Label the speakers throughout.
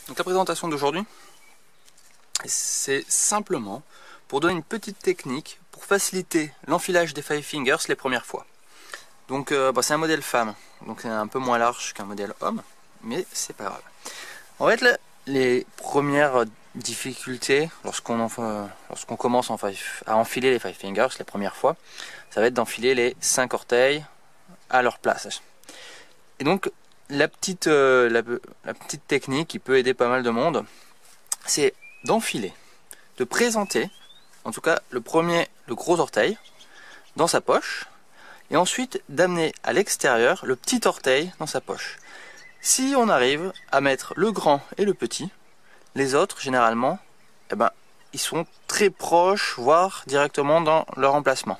Speaker 1: Donc la présentation d'aujourd'hui, c'est simplement pour donner une petite technique pour faciliter l'enfilage des Five Fingers les premières fois. Donc c'est un modèle femme, donc c'est un peu moins large qu'un modèle homme, mais c'est pas grave. En fait, les premières difficultés lorsqu'on commence à enfiler les Five Fingers les premières fois, ça va être d'enfiler les 5 orteils à leur place. Et donc la petite technique qui peut aider pas mal de monde, c'est d'enfiler, de présenter, en tout cas le gros orteil dans sa poche, et ensuite d'amener à l'extérieur le petit orteil dans sa poche. Si on arrive à mettre le grand et le petit, les autres généralement, ils sont très proches, voire directement dans leur emplacement.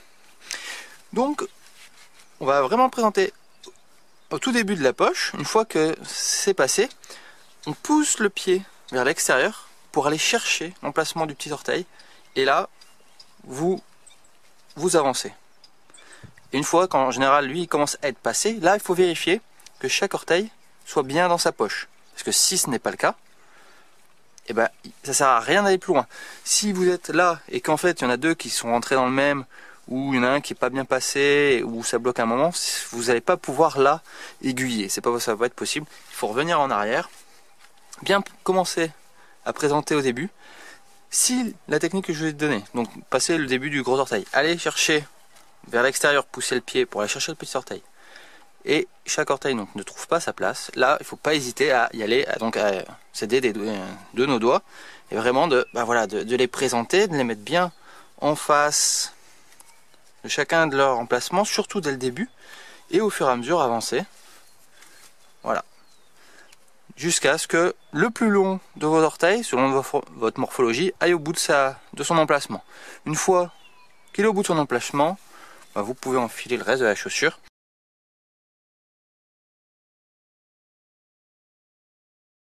Speaker 1: Donc on va vraiment présenter au tout début de la poche. Une fois que c'est passé, on pousse le pied vers l'extérieur pour aller chercher l'emplacement du petit orteil, et là vous avancez. Et une fois qu'en général lui il commence à être passé, là il faut vérifier que chaque orteil soit bien dans sa poche, parce que si ce n'est pas le cas, ça sert à rien d'aller plus loin. Si vous êtes là et qu'en fait il y en a deux qui sont rentrés dans le même, ou il y en a un qui n'est pas bien passé, ou ça bloque un moment, vous n'allez pas pouvoir là aiguiller, ça va pas être possible. Il faut revenir en arrière, bien commencer à présenter au début. Si la technique que je vais te donner, donc passer le début du gros orteil, aller chercher vers l'extérieur, pousser le pied pour aller chercher le petit orteil, et chaque orteil donc ne trouve pas sa place, là il ne faut pas hésiter à y aller, donc à s'aider de nos doigts, et vraiment de les présenter, de les mettre bien en face de chacun de leurs emplacements, surtout dès le début, et au fur et à mesure avancer, voilà, jusqu'à ce que le plus long de vos orteils, selon votre morphologie, aille au bout de son emplacement. Une fois qu'il est au bout de son emplacement, vous pouvez enfiler le reste de la chaussure.